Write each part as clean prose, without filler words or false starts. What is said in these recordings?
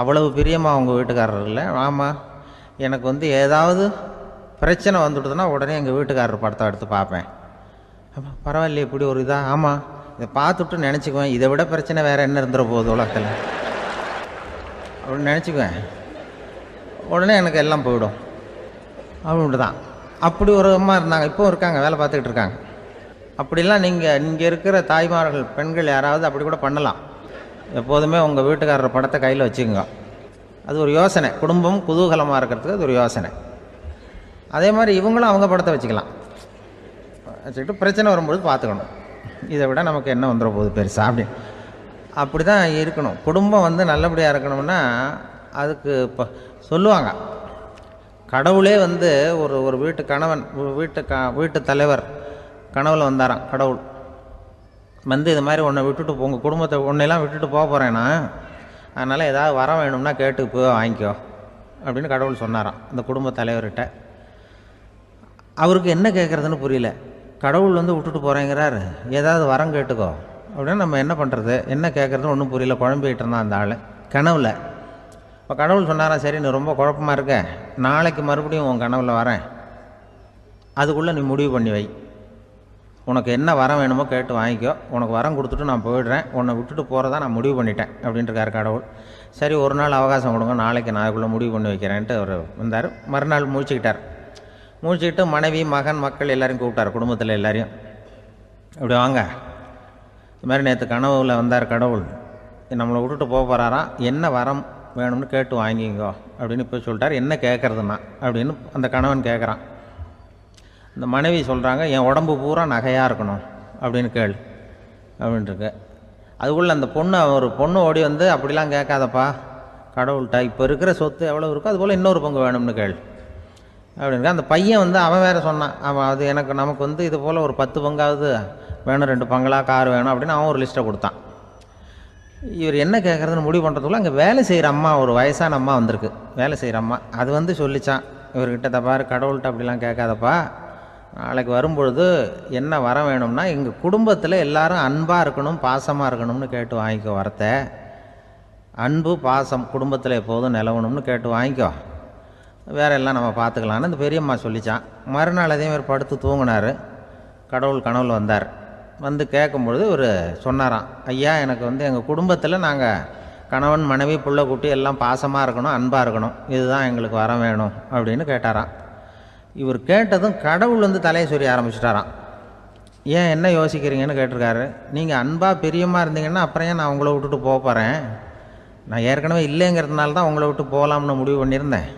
அவ்வளவு பிரியமாக அவங்க வீட்டுக்காரர் இல்லை. ஆமாம், எனக்கு வந்து ஏதாவது பிரச்சனை வந்துவிடுதுன்னா உடனே எங்கள் வீட்டுக்காரர் படத்தை எடுத்து பார்ப்பேன். பரவாயில்லையே இப்படி ஒரு இதாக. ஆமாம், இதை பார்த்துட்டு நினச்சிக்குவேன், இதை விட பிரச்சனை வேறு என்ன இருந்துட போகுது உலகத்தில் அப்படின்னு நினச்சிக்குவேன். உடனே எனக்கு எல்லாம் போயிடும் அப்படின்ட்டு தான். அப்படி ஒரு அம்மா இருந்தாங்க, இப்போவும் இருக்காங்க, வேலை பார்த்துக்கிட்டு இருக்காங்க. அப்படிலாம் இங்கே இருக்கிற தாய்மார்கள், பெண்கள் யாராவது அப்படி கூட பண்ணலாம். எப்போதுமே உங்கள் வீட்டுக்காரர் படத்தை கையில் வச்சுக்கோங்க. அது ஒரு யோசனை, குடும்பம் குதூகலமாக இருக்கிறதுக்கு அது ஒரு யோசனை. அதே மாதிரி இவங்களும் அவங்க படத்தை வச்சுக்கலாம், வச்சுக்கிட்டு பிரச்சனை வரும்போது பார்த்துக்கணும். இதை விட நமக்கு என்ன வந்துட போகுது பெருசாக அப்படின்னு. அப்படி தான் இருக்கணும். குடும்பம் வந்து நல்லபடியாக இருக்கணும்னா அதுக்கு இப்போ சொல்லுவாங்க, கடவுளே வந்து ஒரு வீட்டு கணவன், வீட்டு தலைவர் கனவுல வந்தாராம். கடவுள் வந்து இது மாதிரி உன்னை விட்டுட்டு உங்கள் குடும்பத்தை உன்னையெல்லாம் விட்டுட்டு போக போகிறேன்னா, அதனால் ஏதாவது வர வேணும்னா கேட்டு போய் வாங்கிக்கோ அப்படின்னு கடவுள் சொன்னாராம் அந்த குடும்ப தலைவர்கிட்ட. அவருக்கு என்ன கேட்குறதுன்னு புரியல. கடவுள் வந்து விட்டுட்டு போகிறேங்கிறார், ஏதாவது வரம் கேட்டுக்கோ அப்படின்னு. நம்ம என்ன பண்ணுறது, என்ன கேட்குறதுன்னு ஒன்றும் புரியல, குழம்பிக்கிட்டு இருந்தான் அந்த ஆள் கனவில். இப்போ கடவுள் சொன்னாராம், சரி நீ ரொம்ப குழப்பமாக இருக்க, நாளைக்கு மறுபடியும் உன் கனவில் வரேன், அதுக்குள்ளே நீ முடிவு பண்ணி வை, உனக்கு என்ன வரம் வேணுமோ கேட்டு வாங்கிக்கோ, உனக்கு வரம் கொடுத்துட்டு நான் போயிடுறேன், உன்னை விட்டுட்டு போகிறதா நான் முடிவு பண்ணிட்டேன் அப்படின்ட்டுருக்கார் கடவுள். சரி ஒரு நாள் அவகாசம் கொடுங்க, நாளைக்கு நான் அதுக்குள்ளே முடிவு பண்ணி வைக்கிறேன்ட்டு அவர் வந்தார். மறுநாள் முழிச்சுக்கிட்டார். முழிச்சுக்கிட்டு மனைவி மகன் மக்கள் எல்லோரையும் கூப்பிட்டார், குடும்பத்தில் எல்லாரையும். இப்படி வாங்க, இது மாதிரி நேற்று கனவுல வந்தார் கடவுள், நம்மளை விட்டுட்டு போக போகிறாராம், என்ன வரம் வேணும்னு கேட்டு வாங்கிங்கோ அப்படின்னு இப்போ சொல்லிட்டார். என்ன கேட்குறதுன்னா அப்படின்னு அந்த கணவன் கேட்குறான். இந்த மனைவி சொல்கிறாங்க, என் உடம்பு பூரா நகையாக இருக்கணும் அப்படின்னு கேள் அப்படின்ட்டுருக்கு. அதுக்குள்ளே அந்த ஒரு பொண்ணு ஓடி வந்து, அப்படிலாம் கேட்காதப்பா கடவுள்கிட்ட, இப்போ இருக்கிற சொத்து எவ்வளோ இருக்கோ அதுபோல் இன்னொரு பங்கு வேணும்னு கேள் அப்படின்னு. அந்த பையன் வந்து அவன் வேறு சொன்னான், அவன் அது நமக்கு வந்து இது போல் ஒரு 10 பங்காவது வேணும், 2 பங்களாக கார் வேணும் அப்படின்னு அவன் ஒரு லிஸ்ட்டை கொடுத்தான். இவர் என்ன கேட்குறதுன்னு முடிவு பண்ணுறதுக்குள்ள அங்கே வேலை செய்கிற அம்மா, ஒரு வயசான அம்மா வந்திருக்கு, வேலை செய்கிற அம்மா. அது வந்து சொல்லிச்சான் இவர்கிட்ட, தப்பாரு கடவுள்கிட்ட அப்படிலாம் கேட்காதப்பா, நாளைக்கு வரும்பொழுது என்ன வர வேணும்னா எங்கள் குடும்பத்தில் எல்லாரும் அன்பாக இருக்கணும், பாசமாக இருக்கணும்னு கேட்டு வாங்கிக்கோ வரத்தை. அன்பு பாசம் குடும்பத்தில் எப்போதும் நிலவணும்னு கேட்டு வாங்கிக்கோ, வேற எல்லாம் நம்ம பார்த்துக்கலான்னு அந்த பெரியம்மா சொல்லிச்சான். மறுநாள் அதே மாதிரி படுத்து தூங்கினார். கடவுள் கனவுல வந்தார். வந்து கேட்கும்பொழுது இவர் சொன்னாராம், ஐயா எனக்கு வந்து எங்கள் குடும்பத்தில் நாங்கள் கணவன் மனைவி புள்ள குட்டி எல்லாம் பாசமாக இருக்கணும், அன்பாக இருக்கணும், இதுதான் எங்களுக்கு வர வேணும் அப்படின்னு கேட்டாராம். இவர் கேட்டதும் கடவுள் வந்து தலையை சொரிய ஆரம்பிச்சிட்டாராம். ஏன் என்ன யோசிக்கிறீங்கன்னு கேட்டிருக்காரு. நீங்கள் அன்பாக பிரியமாக இருந்தீங்கன்னா அப்புறம் ஏன் நான் உங்களை விட்டுட்டு போக போகிறேன், நான் ஏற்கனவே இல்லைங்கிறதுனால தான் உங்களை விட்டு போகலாம்னு முடிவு பண்ணியிருந்தேன்.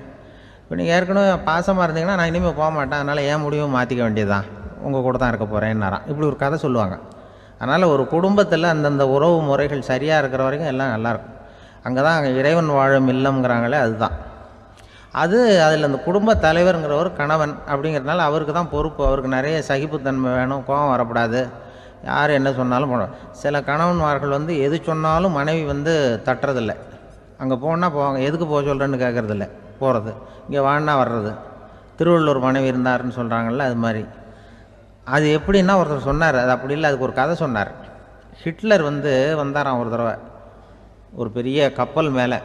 இப்போ நீங்கள் ஏற்கனவே பாசமாக இருந்தீங்கன்னா நான் இனிமேல் போக மாட்டேன், அதனால் ஏன் முடிவும் மாற்றிக்க வேண்டியதுதான், உங்கள் கூட தான் இருக்க போகிறேன்னாராம். இப்படி ஒரு கதை சொல்லுவாங்க. அதனால் ஒரு குடும்பத்தில் அந்தந்த உறவு முறைகள் சரியாக இருக்கிற வரைக்கும் எல்லாம் நல்லாயிருக்கும். அங்கே தான் அங்கே இறைவன் வாழும் இல்லம்ங்கிறாங்களே, அதுதான் அது. அதில் அந்த குடும்ப தலைவருங்கிறவர் கணவன் அப்படிங்கிறதுனால அவருக்கு தான் பொறுப்பு. அவருக்கு நிறைய சகிப்புத்தன்மை வேணும், கோபம் வரக்கூடாது, யார் என்ன சொன்னாலும் போகணும். சில கணவன்மார்கள் வந்து எது சொன்னாலும் மனைவி வந்து தட்டுறதில்லை. அங்கே போனால் போவாங்க, எதுக்கு போக சொல்கிறேன்னு கேட்குறதில்ல, போகிறது, இங்கே வான்னா வர்றது. திருவள்ளூர் மனைவி இருந்தாருன்னு சொல்கிறாங்கல்ல, அது மாதிரி. அது எப்படின்னா ஒருத்தர் சொன்னார், அது அப்படி இல்லை, அதுக்கு ஒரு கதை சொன்னார். ஹிட்லர் வந்து வந்தாராம் ஒரு தடவை, ஒரு பெரிய கப்பல் மேலே,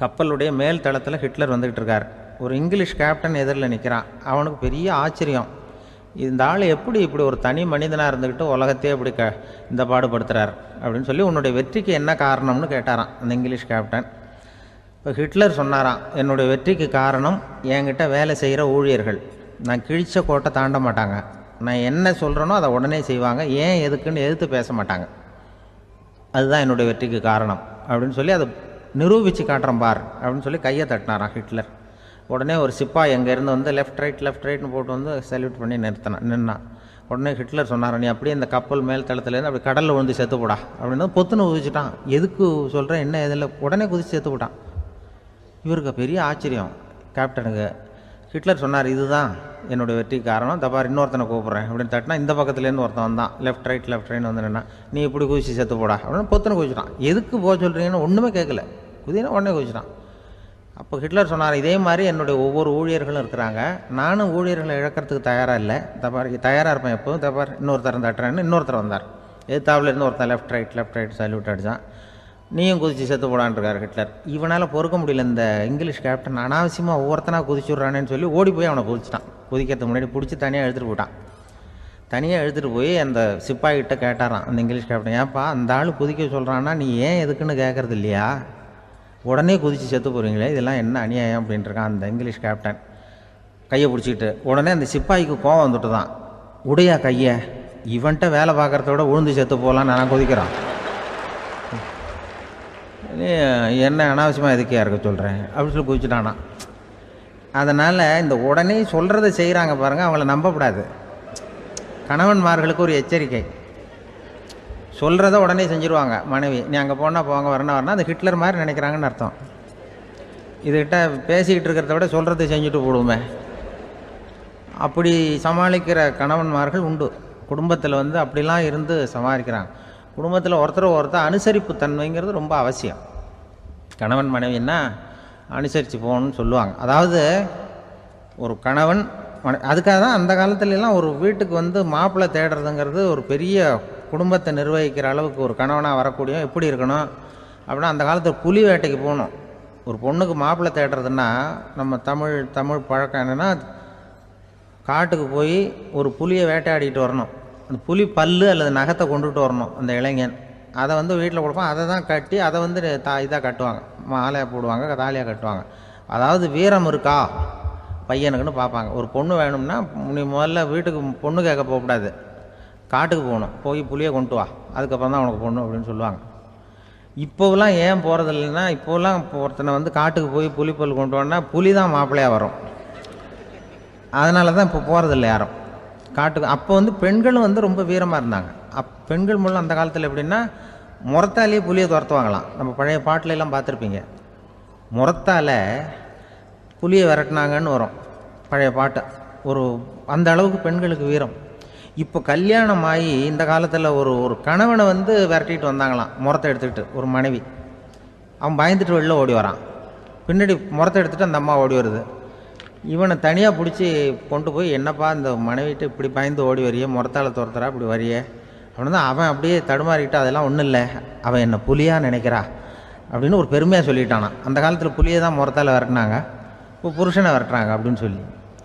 கப்பலுடைய மேல் தளத்தில் ஹிட்லர் வந்துக்கிட்டு இருக்கார். ஒரு இங்கிலீஷ் கேப்டன் எதிரில் நிற்கிறான். அவனுக்கு பெரிய ஆச்சரியம், இந்த ஆள் எப்படி இப்படி ஒரு தனி மனிதனாக இருந்துக்கிட்டு உலகத்தையே இப்படி இந்த பாடுபடுத்துகிறார் அப்படின்னு சொல்லி, உன்னுடைய வெற்றிக்கு என்ன காரணம்னு கேட்டாராம் அந்த இங்கிலீஷ் கேப்டன். இப்போ ஹிட்லர் சொன்னாராம், என்னுடைய வெற்றிக்கு காரணம் என்கிட்ட வேலை செய்கிற ஊழியர்கள், நான் கிழிச்ச கோட்டை தாண்ட மாட்டாங்க, நான் என்ன சொல்கிறேனோ அதை உடனே செய்வாங்க, ஏன் எதுக்குன்னு எதிர்த்து பேச மாட்டாங்க, அதுதான் என்னுடைய வெற்றிக்கு காரணம் அப்படின்னு சொல்லி அதை நிரூபித்து காட்டுறேன் பார் அப்படின்னு சொல்லி கையை தட்டினாராம் ஹிட்லர். உடனே ஒரு சிப்பாய் எங்கேருந்து வந்து லெஃப்ட் ரைட்னு போட்டு வந்து சல்யூட் பண்ணி நின்னான். உடனே ஹிட்லர் சொன்னார், நீ அப்படியே இந்த கப்பல் மேல் தளத்துலேருந்து அப்படி கடலில் விழுந்து செத்து போடா அப்படின்னு பொத்துன்னு குதிச்சுட்டான். எதுக்கு சொல்கிறேன் என்ன இதில், உடனே குதிச்சு செத்து போட்டான். இவருக்கு பெரிய ஆச்சரியம் கேப்டனுக்கு. ஹிட்லர் சொன்னார், இதுதான் என்னுடைய வெற்றி காரணம், தப்பார் இன்னொருத்தனை கூப்பிட்றேன் அப்படின்னு தட்டினா இந்த பக்கத்துலேருந்து ஒருத்தன் வந்தான், லெஃப்ட் ரைட் வந்து நின்னா, நீ இப்படி குதிச்சு செத்து போடா அப்படின்னு பொத்துன்னு குதிச்சிட்டான். எதுக்கு போக சொல்கிறீங்கன்னு ஒன்றுமே கேட்கல, குதினா உடனே குதிச்சிட்டான். அப்போ ஹிட்லர் சொன்னார், இதே மாதிரி என்னுடைய ஒவ்வொரு ஊழியர்களும் இருக்கிறாங்க, நானும் ஊழியர்களை இழக்கிறதுக்கு தயாராக இல்லை, தப்பார் தயாராக இருப்பேன் எப்போதும், தப்பார் இன்னொருத்தர் தட்டுறேன்னு இன்னொருத்தர் வந்தார். எதிர்த்தாவில் இருந்து ஒருத்தன் லெஃப்ட் ரைட் சல்யூட் அடித்தான். நீயும் குதிச்சு செத்து போடான்ருக்கார் ஹிட்லர். இவனால் பொறுக்க முடியல, இந்த இங்கிலீஷ் கேப்டன் அனாவசியமாக ஒவ்வொருத்தனாக குதிச்சுட்றானேன்னு சொல்லி ஓடி போய் அவனை குதிச்சிட்டான். குதிக்கிறதுக்கு முன்னாடி பிடிச்சி தனியாக எடுத்துகிட்டு போட்டான். தனியாக எடுத்துகிட்டு போய் அந்த சிப்பாய்கிட்ட கேட்டாரான் அந்த இங்கிலீஷ் கேப்டன், ஏன்ப்பா அந்த ஆள் குதிக்க சொல்கிறான்னா நீ ஏன் எதுக்குன்னு கேட்குறது இல்லையா, உடனே குதித்து செத்து போகிறீங்களே, இதெல்லாம் என்ன அநியாயம் அப்படின்ட்டுருக்கான் அந்த இங்கிலீஷ் கேப்டன் கையை பிடிச்சிக்கிட்டு. உடனே அந்த சிப்பாய்க்கு கோவம் வந்துட்டு தான், உடையா கையை, இவன்ட்ட வேலை பார்க்குறத விட உழுந்து செத்து போகலான்னு நான் குதிக்கிறான், என்ன அனாவசியமாக எதுக்கே இருக்க சொல்கிறேன் அப்படின்னு சொல்லி குதிச்சுட்டானா. அதனால் இந்த உடனே சொல்கிறத செய்கிறாங்க பாருங்கள், அவங்கள நம்பக்கூடாது. கணவன்மார்களுக்கு ஒரு எச்சரிக்கை, சொல்கிறத உடனே செஞ்சுருவாங்க மனைவி, நீ அங்கே போனால் போங்க வரணும் அது ஹிட்லர் மாதிரி நினைக்கிறாங்கன்னு அர்த்தம். இதுகிட்ட பேசிக்கிட்டு இருக்கிறத விட சொல்கிறத செஞ்சுட்டு போடுவோமே, அப்படி சமாளிக்கிற கணவன்மார்கள் உண்டு. குடும்பத்தில் வந்து அப்படிலாம் இருந்து சமாளிக்கிறாங்க. குடும்பத்தில் ஒருத்தர் அனுசரிப்பு தன்மைங்கிறது ரொம்ப அவசியம். கணவன் மனைவின்னா அனுசரித்து போகணும்னு சொல்லுவாங்க. அதாவது ஒரு கணவன் அதுக்காக தான் அந்த காலத்துலலாம் ஒரு வீட்டுக்கு வந்து மாப்பிள்ளை தேடுறதுங்கிறது ஒரு பெரிய குடும்பத்தை நிர்வகிக்கிற அளவுக்கு ஒரு கணவனாக வரக்கூடிய எப்படி இருக்கணும் அப்படின்னா, அந்த காலத்தில் புலி வேட்டைக்கு போகணும். ஒரு பொண்ணுக்கு மாப்பிள்ளை தேடுறதுன்னா நம்ம தமிழ் பழக்கம் என்னென்னா, காட்டுக்கு போய் ஒரு புலியை வேட்டையாடிட்டு வரணும். அந்த புலி பல்லு அல்லது நகத்தை கொண்டுட்டு வரணும் அந்த இளைஞன். அதை வந்து வீட்டில் கொடுப்பான், அதை தான் கட்டி அதை வந்து இதாக கட்டுவாங்க, மாலையாக போடுவாங்க, தாலியாக கட்டுவாங்க. அதாவது வீரம் இருக்கா பையனுக்குன்னு பார்ப்பாங்க. ஒரு பொண்ணு வேணும்னா நீ முதல்ல வீட்டுக்கு பொண்ணு கேட்க போகக்கூடாது, காட்டுக்கு போகணும், போய் புளியை கொண்டு வா, அதுக்கப்புறம் தான் உனக்கு பொண்ணு அப்படின்னு சொல்லுவாங்க. இப்போவெல்லாம் ஏன் போகிறது இல்லைன்னா, இப்போலாம் ஒருத்தனை வந்து காட்டுக்கு போய் புலிப்பல் கொண்டு வான்னா புலி தான் மாப்பிள்ளையாக வரும். அதனால தான் இப்போ போகிறதில்ல யாரும் காட்டுக்கு. அப்போ வந்து பெண்களும் வந்து ரொம்ப வீரமாக இருந்தாங்க. பெண்கள் மூலம் அந்த காலத்தில் எப்படின்னா, முறத்தாலேயே புலியை துரத்துவாங்களாம். நம்ம பழைய பாட்டிலெல்லாம் பார்த்துருப்பீங்க, முறத்தால் புலியை விரட்டினாங்கன்னு வரும் பழைய பாட்டு. ஒரு அந்த அளவுக்கு பெண்களுக்கு வீரம். இப்போ கல்யாணம் ஆகி இந்த காலத்தில் ஒரு கணவனை வந்து விரட்டிட்டு வந்தாங்களாம் முறத்தை எடுத்துக்கிட்டு. ஒரு மனைவி அவன் பயந்துட்டு வெளில ஓடி வரான், பின்னாடி முறத்தை எடுத்துகிட்டு அந்த அம்மா ஓடி வருது. இவனை தனியாக பிடிச்சி கொண்டு போய், என்னப்பா இந்த மனைவிட்டு இப்படி பயந்து ஓடி வரையே, முறத்தால் துரத்துறா இப்படி வரையே அப்படின்னா, அவன் அப்படியே தடுமாறிக்கிட்டு, அதெல்லாம் ஒன்றும் இல்லை, அவன் என்ன புலியாக நினைக்கிறா அப்படின்னு ஒரு பெருமையாக சொல்லிட்டானான். அந்த காலத்தில் புலியை தான் முறத்தால் விரட்டினாங்க, இப்போ புருஷனை விரட்டுறாங்க அப்படின்னு சொல்லி.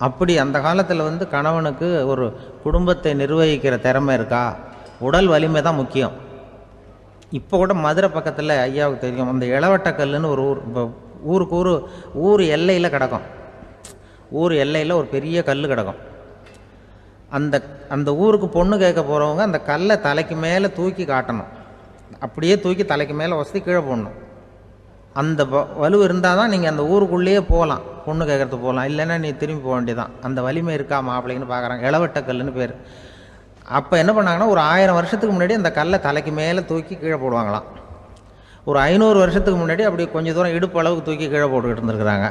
அப்படி அந்த காலத்தில் வந்து கணவனுக்கு ஒரு குடும்பத்தை நிர்வகிக்கிற திறமை இருக்கா, உடல் வலிமை தான் முக்கியம். இப்போ கூட மதுரை பக்கத்தில் ஐயாவுக்கு தெரியும், அந்த இளவட்டக்கல்லுன்னு ஒரு ஊர், இப்போ ஊர் எல்லையில் கிடக்கும். ஊர் எல்லையில் ஒரு பெரிய கல் கிடக்கும். அந்த ஊருக்கு பொண்ணு கேட்க போகிறவங்க அந்த கல்லை தலைக்கு மேலே தூக்கி காட்டணும், அப்படியே தூக்கி தலைக்கு மேலே வசதி கீழே போடணும். அந்த வலு இருந்தால் தான் நீங்கள் அந்த ஊருக்குள்ளேயே போகலாம், பொண்ணு கேட்குறதுக்கு போகலாம், இல்லைன்னா நீ திரும்பி போக வேண்டியதான். அந்த வலிமை இருக்கா மாப்பிள்ளைன்னு பார்க்குறாங்க. இளவட்டக்கல்லுன்னு பேர். அப்போ என்ன பண்ணாங்கன்னா, ஒரு 1000 வருஷத்துக்கு முன்னாடி அந்த கல்லை தலைக்கு மேலே தூக்கி கீழே போடுவாங்களாம். ஒரு 500 வருஷத்துக்கு முன்னாடி அப்படி கொஞ்சம் தூரம் இடுப்பு அளவுக்கு தூக்கி கீழே போட்டுக்கிட்டு இருந்துருக்குறாங்க.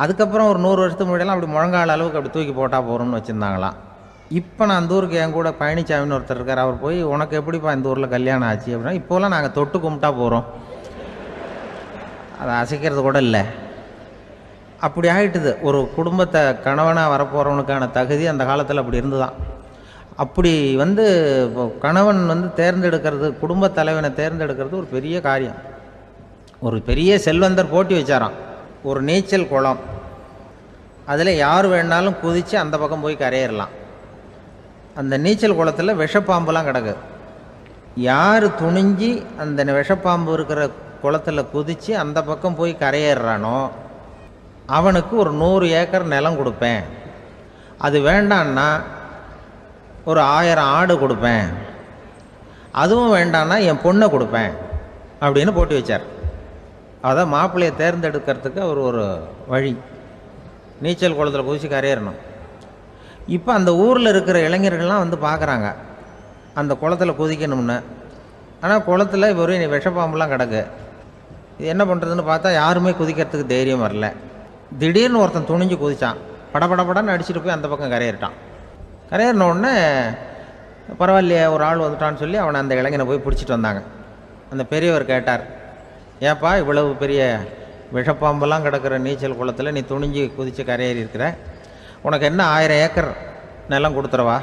அதுக்கப்புறம் ஒரு 100 வருஷத்துக்கு முன்னாடியெல்லாம் அப்படி முழங்கால அளவுக்கு அப்படி தூக்கி போட்டால் போகிறோம்னு வச்சுருந்தாங்களாம். இப்போ நான் அந்த ஊருக்கு என் கூட பழனிசாமின்னு ஒருத்தர் இருக்கார், அவர் போய் உனக்கு எப்படிப்பா இந்த ஊரில் கல்யாணம் ஆச்சு அப்படின்னா, இப்போலாம் நாங்கள் தொட்டு கும்பிட்டா போகிறோம், அதை அசைக்கிறது கூட இல்லை. அப்படி ஆகிட்டுது. ஒரு குடும்பத்தை கணவனாக வரப்போகிறவனுக்கான தகுதி அந்த காலத்தில் அப்படி இருந்துதான். அப்படி வந்து கணவன் வந்து தேர்ந்தெடுக்கிறது, குடும்ப தலைவனை தேர்ந்தெடுக்கிறது ஒரு பெரிய காரியம். ஒரு பெரிய செல்வந்தர் போட்டி வச்சாராம், ஒரு நீச்சல் குளம், அதில் யார் வேணாலும் குதித்து அந்த பக்கம் போய் கரையிடலாம். அந்த நீச்சல் குளத்தில் விஷப்பாம்புலாம் கிடக்கு. யார் துணிஞ்சி அந்த விஷப்பாம்பு இருக்கிற குளத்தில் குதித்து அந்த பக்கம் போய் கரையேறானோ அவனுக்கு ஒரு 100 ஏக்கர் நிலம் கொடுப்பேன், அது வேண்டான்னா ஒரு 1000 ஆடு கொடுப்பேன், அதுவும் வேண்டான்னா என் பொண்ணை கொடுப்பேன் அப்படின்னு போட்டி வச்சார். அதான் மாப்பிள்ளையை தேர்ந்தெடுக்கிறதுக்கு அவர் ஒரு வழி, நீச்சல் குளத்தில் குதித்து கரையேறணும். இப்போ அந்த ஊரில் இருக்கிற இளைஞர்கள்லாம் வந்து பார்க்குறாங்க அந்த குளத்தில் குதிக்கணும்னு. ஆனால் குளத்தில் ஒரு விஷப்பாம்புலாம் கிடக்கு. இது என்ன பண்ணுறதுன்னு பார்த்தா யாருமே குதிக்கிறதுக்கு தைரியம் வரல. திடீர்னு ஒருத்தன் துணிஞ்சு குதித்தான், படபடன்னு அடிச்சுட்டு போய் அந்த பக்கம் கரையேறிட்டான். கரையேறின உடனே பரவாயில்லையே ஒரு ஆள் வந்துட்டான்னு சொல்லி அவனை அந்த இளைஞனை போய் பிடிச்சிட்டு வந்தாங்க. அந்த பெரியவர் கேட்டார், ஏப்பா இவ்வளவு பெரிய விஷப்பாம்பெல்லாம் கிடக்கிற நீச்சல் குளத்தில் நீ துணிஞ்சு குதித்து கரையேறி இருக்கிற, உனக்கு என்ன 1000 ஏக்கர் நிலம் கொடுத்துறவா,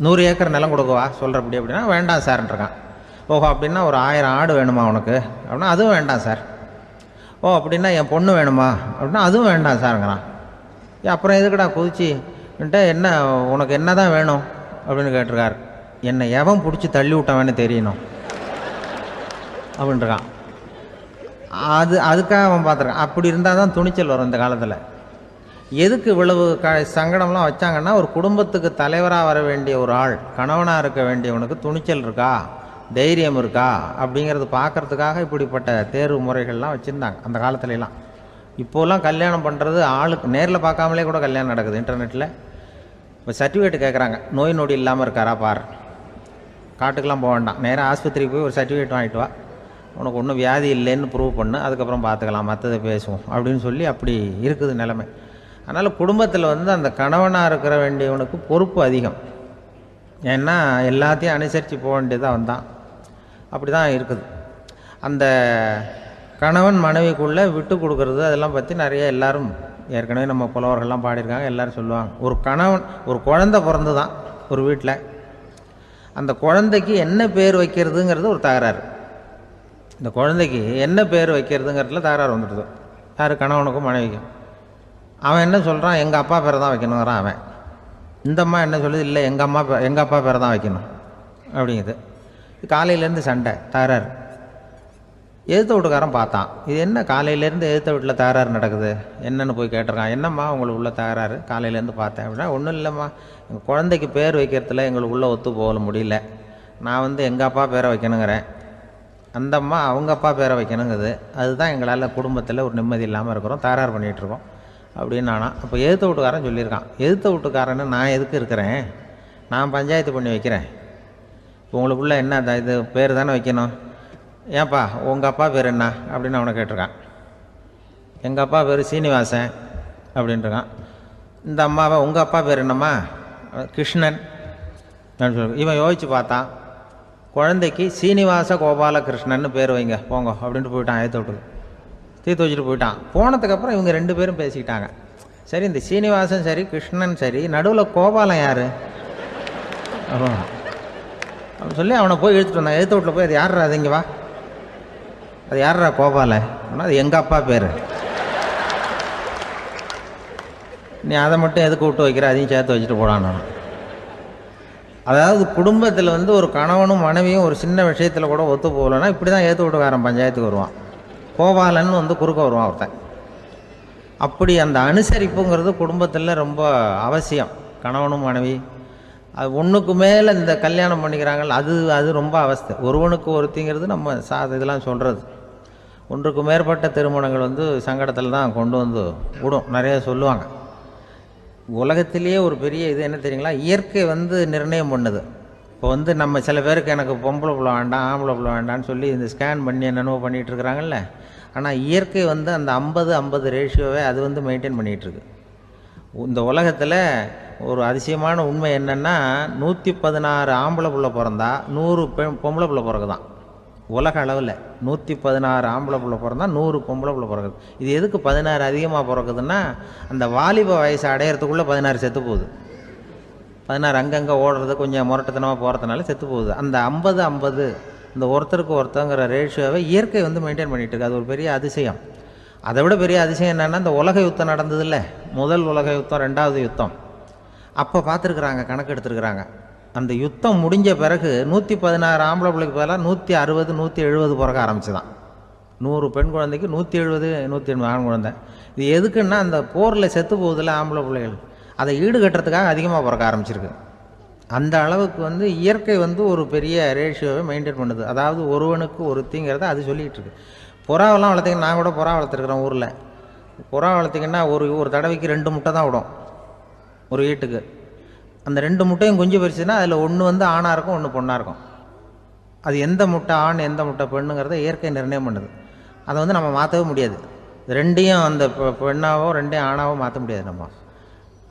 100 ஏக்கர் நிலம் கொடுக்கவா சொல்கிறப்படி அப்படின்னா, வேண்டாம் சார்ன்றிருக்கான். ஓஹோ அப்படின்னா ஒரு 1000 ஆடு வேணுமா உனக்கு அப்படின்னா அதுவும் வேண்டாம் சார். ஓ அப்படின்னா என் பொண்ணு வேணுமா அப்படின்னா அதுவும் வேண்டாம் சாருங்கிறான். அப்புறம் எதுக்குடா குதிச்சுன்ட்டு என்ன உனக்கு என்ன தான் வேணும் அப்படின்னு கேட்டிருக்காரு. என்னை எவன் பிடிச்சி தள்ளி விட்டவன்னு தெரியணும் அப்படின்ட்டுருக்கான். அதுக்காக அவன் பார்த்துருக்கான். அப்படி இருந்தால் தான் துணிச்சல் வரும் இந்த காலத்தில். எதுக்கு இவ்வளவு சங்கடம்லாம் வச்சாங்கன்னா, ஒரு குடும்பத்துக்கு தலைவராக வர வேண்டிய ஒரு ஆள், கணவனாக இருக்க வேண்டியவனுக்கு துணிச்சல் இருக்கா, தைரியம் இருக்கா அப்படிங்கிறது பார்க்கறதுக்காக இப்படிப்பட்ட தேர்வு முறைகள்லாம் வச்சுருந்தாங்க அந்த காலத்துலலாம். இப்போலாம் கல்யாணம் பண்ணுறது ஆளுக்கு நேரில் பார்க்காமலே கூட கல்யாணம் நடக்குது இன்டர்நெட்டில். இப்போ சர்டிஃபிகேட் கேட்குறாங்க, நோய் நொடி இல்லாமல் இருக்காரா பார். காட்டுக்கெலாம் போக வேண்டாம், நேராக ஆஸ்பத்திரிக்கு போய் ஒரு சர்டிஃபிகேட் வாங்கிட்டு வா, உனக்கு ஒன்றும் வியாதி இல்லைன்னு ப்ரூவ் பண்ணு, அதுக்கப்புறம் பார்த்துக்கலாம், மற்றதை பேசுவோம் அப்படின்னு சொல்லி அப்படி இருக்குது நிலைமை. அதனால் குடும்பத்தில் அந்த கணவனாக இருக்கிற வேண்டியவனுக்கு பொறுப்பு அதிகம். ஏன்னா எல்லாத்தையும் அனுசரித்து போக வேண்டியதாக வந்தான். அப்படி தான் இருக்குது. அந்த கணவன் மனைவிக்குள்ளே விட்டு கொடுக்கறது அதெல்லாம் பற்றி நிறைய எல்லோரும் ஏற்கனவே நம்ம புலவர்கள்லாம் பாடியிருக்காங்க. எல்லோரும் சொல்லுவாங்க, ஒரு கணவன் ஒரு குழந்தை பிறந்து தான் ஒரு வீட்டில், அந்த குழந்தைக்கு என்ன பேர் வைக்கிறதுங்கிறது ஒரு தகராறு. இந்த குழந்தைக்கு என்ன பேர் வைக்கிறதுங்கிறதுல தகராறு வந்துடுது. யார்? கணவனுக்கும் மனைவிக்கும். அவன் என்ன சொல்கிறான், எங்கள் அப்பா பேரை தான் வைக்கணுங்கிறான் அவன். இந்த அம்மா என்ன சொல்லுது, இல்லை எங்கள் அப்பா பேரை தான் வைக்கணும் அப்படிங்குது. காலையிலேருந்து சண்டை, தகராறு. எதிர்த்த வீட்டுக்காரன் பார்த்தான், இது என்ன காலையிலேருந்து எதிர்த்த வீட்டில் தகராறு நடக்குது, என்னென்னு போய் கேட்டிருக்கான். என்னம்மா உங்களுக்கு உள்ள தகராறு, காலையிலேருந்து பார்த்தேன் அப்படின்னா. ஒன்றும் இல்லைம்மா, எங்கள் குழந்தைக்கு பேர் வைக்கிறதுல எங்களுக்கு உள்ளே ஒத்து போக முடியல, நான் எங்கள் அப்பா பேரை வைக்கணுங்கிறேன், அந்த அம்மா அவங்க அப்பா பேரை வைக்கணுங்குது, அதுதான் எங்களால் குடும்பத்தில் ஒரு நிம்மதி இல்லாமல் இருக்கிறோம், தகராறு பண்ணிகிட்ருக்கோம் அப்படின்னு நானா. அப்போ எதிர்த்த வீட்டுக்காரன் சொல்லியிருக்கான், எதிர்த்த வீட்டுக்காரன்னு நான் எதுக்கு இருக்கிறேன், நான் பஞ்சாயத்து பண்ணி வைக்கிறேன், இப்போ உங்களுக்குள்ளே என்ன இது பேர் தானே வைக்கணும், ஏன்ப்பா உங்கள் அப்பா பேர் என்ன அப்படின்னு அவனை கேட்டிருக்கான். எங்கள் அப்பா பேர் சீனிவாசன் அப்படின்ட்டுருக்கான். இந்த அம்மாவை உங்கள் அப்பா பேர் என்னம்மா, கிருஷ்ணன் அப்படின்னு சொல்லி. இவன் யோசித்து பார்த்தான், குழந்தைக்கு சீனிவாச கோபாலகிருஷ்ணன்னு பேர் வைங்க போங்க அப்படின்ட்டு போயிட்டான். ஏற்ற விட்டுக்கு தீர்த்து வச்சுட்டு போயிட்டான். போனதுக்கப்புறம் இவங்க 2 பேரும் பேசிக்கிட்டாங்க. சரி, இந்த சீனிவாசன் சரி கிருஷ்ணன் சரி, நடுவில் கோபாலம் யார் அப்படின்னு சொல்லி அவனை போய் இழுத்துட்டு வந்தான். எழுத்து வீட்டில் போய், அது யார்ரா, அது இங்கே வா, அது யார்ரா கோபாலன் அப்படின்னா, அது எங்கள் அப்பா பேர், நீ அதை மட்டும் எதுக்கு விட்டு வைக்கிற, அதையும் சேர்த்து வச்சுட்டு போடான். அதாவது குடும்பத்தில் ஒரு கணவனும் மனைவியும் ஒரு சின்ன விஷயத்தில் கூட ஒத்து போகலன்னா இப்படி தான் ஏற்று வீட்டுக்காரன் பஞ்சாயத்துக்கு வருவான். கோபாலன்னு குறுக்க வருவான் ஒருத்தன். அப்படி அந்த அனுசரிப்புங்கிறது குடும்பத்தில் ரொம்ப அவசியம். கணவனும் மனைவி அது ஒன்றுக்கு மேலே இந்த கல்யாணம் பண்ணிக்கிறாங்கல்ல, அது ரொம்ப அவஸ்தை. ஒருவனுக்கு ஒருத்திங்கிறது நம்ம இதெல்லாம் சொல்கிறது. ஒன்றுக்கு மேற்பட்ட திருமணங்கள் சங்கடத்தில் தான் கொண்டு விடும். நிறைய சொல்லுவாங்க. உலகத்திலேயே ஒரு பெரிய இது என்ன தெரியுங்களா, இயற்கை நிர்ணயம் பண்ணுது. இப்போ நம்ம சில பேருக்கு எனக்கு பொம்பளை பிள்ளை வேண்டாம் ஆம்பளை பிள்ளை வேண்டான்னு சொல்லி இந்த ஸ்கேன் பண்ணி என்னென்னவோ பண்ணிகிட்டு இருக்கிறாங்கல்ல. ஆனால் இயற்கை அந்த 50-50 ரேஷியோவை அது மெயின்டைன் பண்ணிகிட்ருக்கு. இந்த உலகத்தில் ஒரு அதிசயமான உண்மை என்னென்னா, 116 ஆம்பளை பிள்ளை பிறந்தா 100 பொம்பளை பிள்ளை பிறகுதான். உலக அளவில் 116 ஆம்பளை பிள்ளை பிறந்தா 100 பொம்பளை பிள்ளை பிறகுது. இது எதுக்கு 16 அதிகமாக பிறகுதுன்னா, அந்த வாலிப வயசு அடையிறதுக்குள்ளே 16 செத்து போகுது. 16 அங்கங்கே ஓடுறது, கொஞ்சம் முரட்டுத்தனமாக போகிறதுனால செத்து போகுது. அந்த 50-50 இந்த ஒருத்தருக்கு ஒருத்தங்கிற ரேஷியோவை இயற்கை மெயின்டைன் பண்ணிகிட்டு இருக்கு. அது ஒரு பெரிய அதிசயம். அதை விட பெரிய அதிசயம் என்னென்னா, இந்த உலக யுத்தம் நடந்ததில்ல, முதல் உலக யுத்தம், 2வது யுத்தம், அப்போ பார்த்துருக்குறாங்க, கணக்கு எடுத்துருக்குறாங்க. அந்த யுத்தம் முடிஞ்ச பிறகு 116 ஆம்பளை பிள்ளைக்கு பதிலாக 160 170 பிறக்க ஆரம்பிச்சுதான். 100 பெண் குழந்தைக்கு 170 180 ஆண் குழந்தை. இது எதுக்குன்னா, அந்த போரில் செத்து போகுதில்ல ஆம்பளை பிள்ளைகள், அதை ஈடுகட்டுறதுக்காக அதிகமாக பிறக்க ஆரம்பிச்சிருக்கு. அந்த அளவுக்கு இயற்கை ஒரு பெரிய ரேஷியோவை மெயின்டைன் பண்ணுது. அதாவது ஒருவனுக்கு ஒருத்திங்கிறத அது சொல்லிகிட்டு இருக்கு. புறாவெல்லாம் வளர்த்திங்கன்னா, நான் கூட புறா வளர்த்துருக்குறேன் ஊரில். புறா வளர்த்திங்கன்னா ஒரு தடவைக்கு 2 முட்டை தான் விடும் ஒரு வீட்டுக்கு. அந்த 2 முட்டையும் குஞ்சு பறிச்சுன்னா அதில் ஒன்று ஆணாக இருக்கும், ஒன்று பொண்ணாக இருக்கும். அது எந்த முட்டை ஆண் எந்த முட்டை பெண்ணுங்கிறத இயற்கை நிர்ணயம் பண்ணுது. அதை நம்ம மாற்றவே முடியாது. 2ஐயும் அந்த பெண்ணாவோ 2ஐயும் ஆணாவோ மாற்ற முடியாது நம்ம.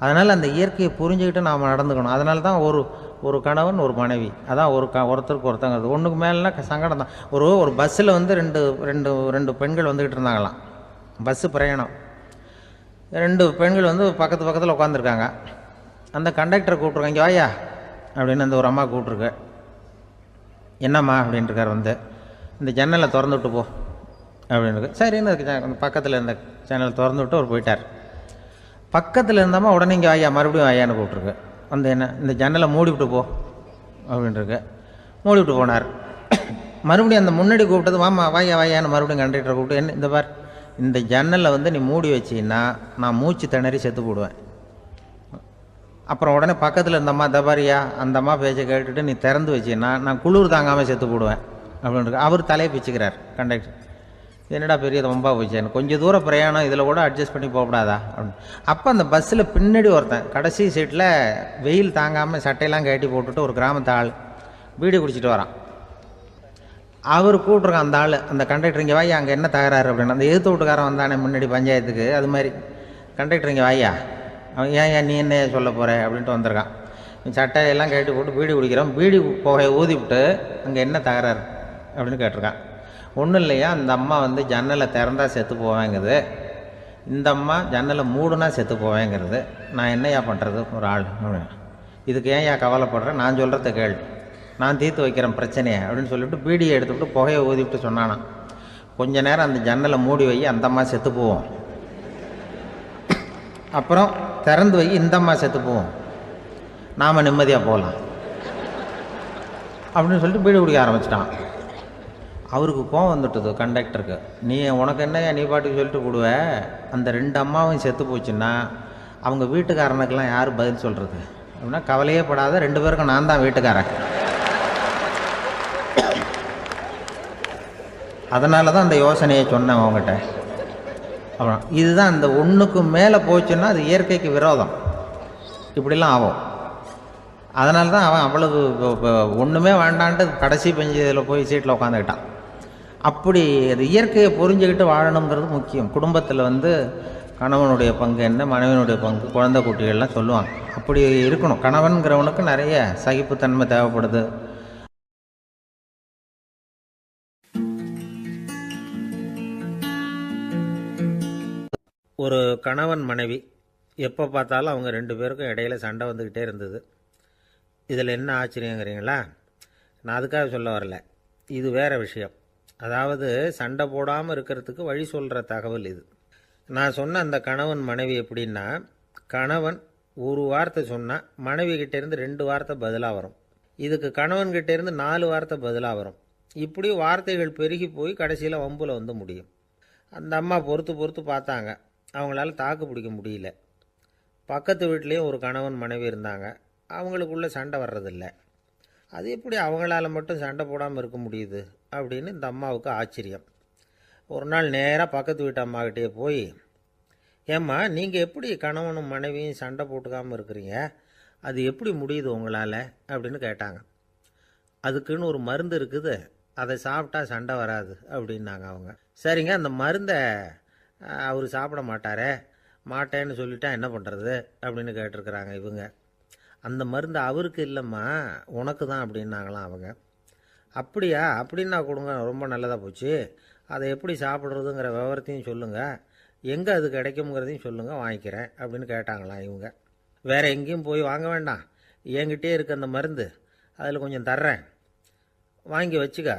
அதனால் அந்த இயற்கையை புரிஞ்சுக்கிட்டு நாம் நடந்துக்கணும். அதனால தான் ஒரு கணவன் ஒரு மனைவி, அதான் ஒருத்தருக்கு ஒருத்தங்கிறது. ஒன்றுக்கு மேலேனா சங்கடம் தான். ஒரு பஸ்ஸில் ரெண்டு பெண்கள் வந்துக்கிட்டு இருந்தாங்களாம். பஸ்ஸு பிரயாணம். 2 பெண்கள் பக்கத்து பக்கத்தில் உட்காந்துருக்காங்க. அந்த கண்டக்டரை கூப்பிட்ருக்காங்க, இங்கே வாயா அப்படின்னு அந்த ஒரு அம்மா கூப்பிட்ருக்கு. என்னம்மா அப்படின்ட்டுருக்கார் வந்து, இந்த ஜன்னலை திறந்து விட்டு போ அப்படின்னு. சரின்னு பக்கத்தில் இருந்த ஜன்னலை திறந்து விட்டு அவர் போயிட்டார். பக்கத்தில் இருந்தாமா உடனே இங்கே வாயா மறுபடியும் வாயான்னு கூப்பிட்ருக்கு. வந்து என்ன இந்த ஜன்னலை மூடி விட்டு போ அப்படின்ட்டுருக்கு. மூடி விட்டு போனார். மறுபடியும் அந்த முன்னாடி கூப்பிட்டது வாமா வாயா வாயான்னு மறுபடியும் கண்டக்டரை கூப்பிட்டு, என்ன இந்த பார், இந்த ஜன்னலை வந்து நீ மூடி வச்சின்னா நான் மூச்சு திணறி செத்து போடுவேன். அப்புறம் உடனே பக்கத்தில் இருந்தம்மா தபாரியா அந்த அம்மா பேச்சை கேட்டுட்டு நீ திறந்து வச்சின்னா நான் குளிர் தாங்காமல் செத்து போடுவேன் அப்படின்ட்டு அவர் தலையை பிச்சுக்கிறார் கண்டக்டர். என்னடா பெரிய ரொம்ப போச்சேன்னு, கொஞ்சம் தூரம் பிரயாணம் இதில் கூட அட்ஜஸ்ட் பண்ணி போகக்கூடாதா அப்படின்னு. அப்போ அந்த பஸ்ஸில் பின்னாடி ஒருத்தன் கடைசி சீட்டில் வெயில் தாங்காமல் சட்டையெல்லாம் கட்டி போட்டுட்டு ஒரு கிராமத்து ஆள் பீடி குடிச்சிட்டு வரான். அவர் கூப்பிட்ருக்கான் அந்த ஆள், அந்த கண்டக்டர் இங்கே வாயா அங்கே என்ன தகராறு அப்படின்னு. அந்த எதிர்த்து வீட்டுக்காரன் வந்தானே முன்னாடி பஞ்சாயத்துக்கு, அது மாதிரி கண்டக்டர் இங்கே வாயா, அவன் ஏன் நீ என்ன சொல்ல போகிற அப்படின்ட்டு வந்திருக்கான். சட்டையெல்லாம் கட்டி போட்டு பீடி குடிக்கிறான். பீடி புகையை ஊதிவிட்டு அங்கே என்ன தகராறு அப்படின்னு கேட்டிருக்கான். ஒன்றும் இல்லையா, அந்த அம்மா வந்து ஜன்னலை திறந்தா செத்து போவேங்கிறது, இந்த அம்மா ஜன்னலை மூடுனா செத்து போவேங்கிறது, நான் என்னையா பண்ணுறது ஒரு ஆள், இதுக்கு ஏன் கவலைப்படுறேன், நான் சொல்கிறத கேள், நான் தீர்த்து வைக்கிறேன் பிரச்சனையை அப்படின்னு சொல்லிவிட்டு பீடியை எடுத்துவிட்டு புகையை ஊதிவிட்டு சொன்னானான், கொஞ்ச நேரம் அந்த ஜன்னலை மூடி வை, அந்த அம்மா செத்து போவோம், அப்புறம் திறந்து வை, இந்த அம்மா செத்து போவோம், நாம் நிம்மதியாக போகலாம் அப்படின்னு சொல்லிட்டு பீடி குடிக்க ஆரம்பிச்சிட்டான். அவருக்கு கோவம் வந்துட்டுது கண்டக்டருக்கு. நீ உனக்கு என்னையா நீ பாட்டுக்கு சொல்லிட்டு போடுவ, அந்த ரெண்டு அம்மாவும் செத்து போச்சுன்னா அவங்க வீட்டுக்காரனுக்கெல்லாம் யார் பதில் சொல்கிறது அப்படின்னா, கவலையே படாத, ரெண்டு பேருக்கும் நான் தான் வீட்டுக்காரன், அதனால தான் அந்த யோசனையை சொன்னேன் அவங்ககிட்ட. அப்புறம் இதுதான் அந்த ஒன்றுக்கு மேலே போச்சுன்னா அது இயற்கைக்கு விரோதம், இப்படிலாம் ஆகும். அதனால தான் அவன் அவ்வளவு ஒன்றுமே வேண்டான்ட்டு கடைசி பெஞ்சில் போய் சீட்டில் உட்காந்துக்கிட்டான். அப்படி அது இயற்கையை புரிஞ்சுக்கிட்டு வாழணுங்கிறது முக்கியம். குடும்பத்தில் வந்து கணவனுடைய பங்கு என்ன, மனைவியினுடைய பங்கு, குழந்தை குட்டிகள்லாம் சொல்லுவாங்க, அப்படி இருக்கணும். கணவன்கிறவனுக்கு நிறைய சகிப்புத்தன்மை தேவைப்படுது. ஒரு கணவன் மனைவி எப்போ பார்த்தாலும் அவங்க ரெண்டு பேருக்கும் இடையில சண்டை வந்துக்கிட்டே இருந்தது. இதில் என்ன ஆச்சரியங்கிறீங்களா? நான் அதுக்காக சொல்ல வரல, இது வேறு விஷயம். அதாவது சண்டை போடாமல் இருக்கிறதுக்கு வழி சொல்கிற தகவல் இது. நான் சொன்ன அந்த கணவன் மனைவி எப்படின்னா, கணவன் ஒரு வார்த்தை சொன்னால் மனைவி கிட்டேருந்து 2 வார்த்தை பதிலாக வரும், இதுக்கு கணவன்கிட்டேருந்து 4 வார்த்தை பதிலாக வரும். இப்படி வார்த்தைகள் பெருகி போய் கடைசியில் வம்பில் வந்து முடியும். அந்த அம்மா பொறுத்து பொறுத்து பார்த்தாங்க, அவங்களால தாக்கு பிடிக்க முடியல. பக்கத்து வீட்லேயும் ஒரு கணவன் மனைவி இருந்தாங்க, அவங்களுக்குள்ளே சண்டை வர்றதில்லை. அது எப்படி அவங்களால மட்டும் சண்டை போடாமல் இருக்க முடியுது அப்படின்னு இந்த அம்மாவுக்கு ஆச்சரியம். ஒரு நாள் நேராக பக்கத்து வீட்டு அம்மாக்கிட்டே போய், ஏம்மா நீங்கள் எப்படி கணவனும் மனைவியும் சண்டை போட்டுக்காமல் இருக்கிறீங்க, அது எப்படி முடியுது உங்களால் அப்படின்னு கேட்டாங்க. அதுக்குன்னு ஒரு மருந்து இருக்குது, அதை சாப்பிட்டா சண்டை வராது அப்படின்னாங்க அவங்க. சரிங்க, அந்த மருந்தை அவர் சாப்பிட மாட்டேன்னு சொல்லிட்டா என்ன பண்ணுறது அப்படின்னு கேட்டிருக்கிறாங்க இவங்க. அந்த மருந்து அவருக்கு இல்லைம்மா, உனக்கு தான் அப்படின்னாங்களாம் அவங்க. அப்படியா, அப்படின்னா கொடுங்க, ரொம்ப நல்லதாக போச்சு, அதை எப்படி சாப்பிட்றதுங்கிற விவரத்தையும் சொல்லுங்கள், எங்கே அது கிடைக்குங்கிறதையும் சொல்லுங்கள், வாங்கிக்கிறேன் அப்படின்னு கேட்டாங்களாம் இவங்க. வேறு எங்கேயும் போய் வாங்க வேண்டாம், என்கிட்டே இருக்க அந்த மருந்து, அதில் கொஞ்சம் தர்றேன், வாங்கி வச்சுக்க.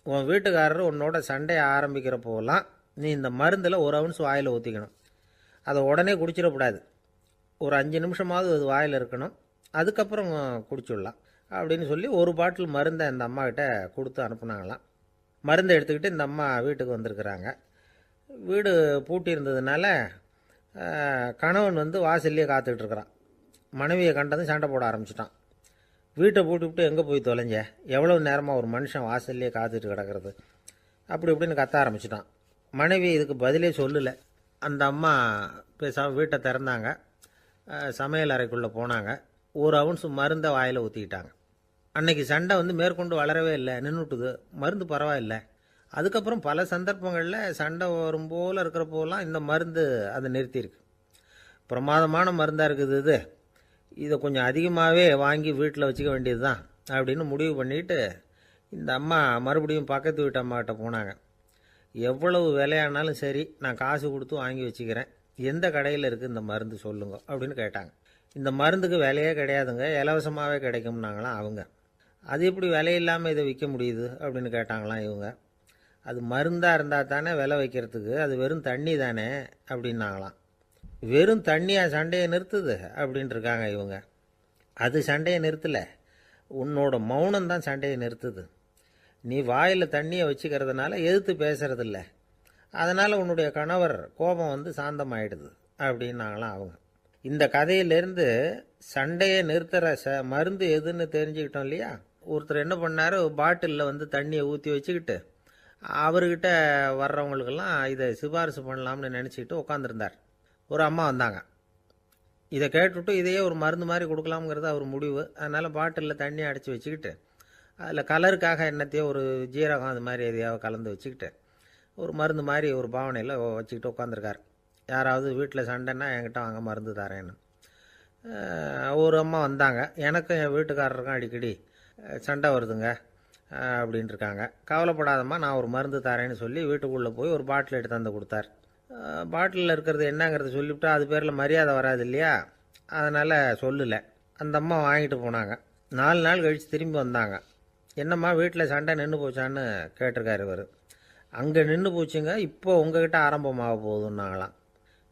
உன் வீட்டுக்காரர் உன்னோட சண்டையை ஆரம்பிக்கிறப்போலாம் நீ இந்த மருந்தில் 1 அவுன்ஸ் வாயில் ஊற்றிக்கணும். அதை உடனே குடிச்சிடக்கூடாது, ஒரு 5 நிமிஷமாவது அது வாயில் இருக்கணும், அதுக்கப்புறம் குடிச்சுடலாம் அப்படின்னு சொல்லி ஒரு பாட்டில் மருந்தை இந்த அம்மாக்கிட்ட கொடுத்து அனுப்புனாங்களாம். மருந்தை எடுத்துக்கிட்டு இந்த அம்மா வீட்டுக்கு வந்திருக்கிறாங்க. வீடு பூட்டி இருந்ததுனால கணவன் வந்து வாசல்லையே காத்துட்ருக்கிறான். மனைவியை கண்டதும் சண்டை போட ஆரம்பிச்சிட்டான். வீட்டை பூட்டி விட்டு எங்கே போய் தொலைஞ்ச, எவ்வளோ நேரமாக ஒரு மனுஷன் வாசல்லையே காத்துட்டு கிடக்கிறது அப்படி இப்படின்னு கத்த ஆரம்பிச்சிட்டான். மனைவி இதுக்கு பதிலே சொல்லலை. அந்த அம்மா பேசாமல் வீட்டை திறந்தாங்க, சமையல் அறைக்குள்ளே போனாங்க, 1 அவுன்ஸ் மருந்தை வாயில் ஊற்றிக்கிட்டாங்க. அன்னைக்கு சண்டை வந்து மேற்கொண்டு வளரவே இல்லை, நின்றுட்டுது. மருந்து பரவாயில்லை. அதுக்கப்புறம் பல சந்தர்ப்பங்களில் சண்டை வரும் போல் இருக்கிறப்போலாம் இந்த மருந்து அதை நிறுத்தியிருக்கு. பிரமாதமான மருந்தாக இருக்குது இதை கொஞ்சம் அதிகமாகவே வாங்கி வீட்டில் வச்சுக்க வேண்டியது தான் அப்படின்னு முடிவு பண்ணிவிட்டு இந்த அம்மா மறுபடியும் பக்கத்து வீட்டு அம்மாக்கிட்ட போனாங்க. எவ்வளவு விலையானாலும் சரி, நான் காசு கொடுத்து வாங்கி வச்சுக்கிறேன், எந்த கடையில் இருக்குது இந்த மருந்து சொல்லுங்க அப்படின்னு கேட்டாங்க. இந்த மருந்துக்கு விலையே கிடையாதுங்க, இலவசமாகவே கிடைக்கும்னாங்களாம் அவங்க. அது எப்படி விலையில்லாமல் இதை விற்க முடியுது அப்படின்னு கேட்டாங்களாம் இவங்க. அது மருந்தாக இருந்தால் தானே விலை வைக்கிறதுக்கு, அது வெறும் தண்ணி தானே அப்படின்னாங்களாம். வெறும் தண்ணியாக சண்டையை நிறுத்துது அப்படின்ட்டு இருக்காங்க இவங்க. அது சண்டையை நிறுத்தலை, உன்னோட மௌனம் தான் சண்டையை நிறுத்துது. நீ வாயில் தண்ணியை வச்சுக்கிறதுனால எதிர்த்து பேசுறதில்ல, அதனால் உன்னுடைய கணவர் கோபம் வந்து சாந்தமாயிடுது அப்படின்னாங்களாம் அவங்க. இந்த கதையிலேருந்து சண்டையை நிறுத்துகிற மருந்து எதுன்னு தெரிஞ்சுக்கிட்டோம் இல்லையா. ஒருத்தர் என்ன பண்ணார், பாட்டிலில் வந்து தண்ணியை ஊற்றி வச்சுக்கிட்டு அவர்கிட்ட வர்றவங்களுக்கெல்லாம் இதை சிபாரிசு பண்ணலாம்னு நினச்சிக்கிட்டு உட்காந்துருந்தார். ஒரு அம்மா வந்தாங்க. இதை கேட்டுவிட்டு இதையே ஒரு மருந்து மாதிரி கொடுக்கலாம்ங்கிறது அவர் முடிவு. அதனால் பாட்டிலில் தண்ணி அடைச்சி வச்சுக்கிட்டு அதில் கலருக்காக என்னத்தையோ ஒரு ஜீரகம் அது மாதிரி எதையாவது கலந்து வச்சுக்கிட்டு ஒரு மருந்து மாதிரி ஒரு பாவனையில் வச்சுக்கிட்டு உட்காந்துருக்கார். யாராவது வீட்டில் சண்டைன்னா என்கிட்ட வாங்க மருந்து தரேன்னு. ஒரு அம்மா வந்தாங்க. எனக்கும் என் வீட்டுக்காரருக்கும் அடிக்கடி சண்டை வருதுங்க அப்படின்ட்டு இருக்காங்க. கவலைப்படாதம்மா, நான் ஒரு மருந்து தரேன்னு சொல்லி வீட்டுக்குள்ளே போய் ஒரு பாட்டில் எடுத்து வந்து கொடுத்தார். பாட்டிலில் இருக்கிறது என்னங்கிறத சொல்லிவிட்டா அது பேரில் மரியாதை வராது இல்லையா, அதனால் சொல்லலை. அந்த அம்மா வாங்கிட்டு போனாங்க. 4 நாள் கழித்து திரும்பி வந்தாங்க. என்னம்மா வீட்டில் சண்டை நின்று போச்சான்னு கேட்டிருக்காரு இவர். அங்கே நின்று போச்சுங்க, இப்போ உங்ககிட்ட ஆரம்பமாக போகுதுன்னாங்களாம்.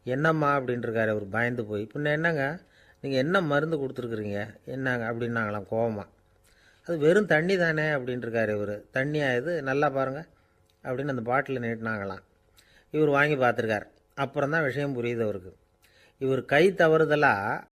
என்னம்மா அப்படின்ட்டுருக்காரு அவர் பயந்து போய். பின்ன என்னங்க, நீங்கள் என்ன மருந்து கொடுத்துருக்குறீங்க என்னங்க அப்படின்னாங்களாம் கோவமாக. அது வெறும் தண்ணி தானே அப்படின்ட்டுருக்காரு இவர். தண்ணியாக இது நல்லா பாருங்கள் அப்படின்னு அந்த பாட்டில் நீட்டினாங்களாம். இவர் வாங்கி பார்த்துருக்கார். அப்புறம் தான் விஷயம் புரியுது அவருக்கு. இவர் கை தவறுதலாக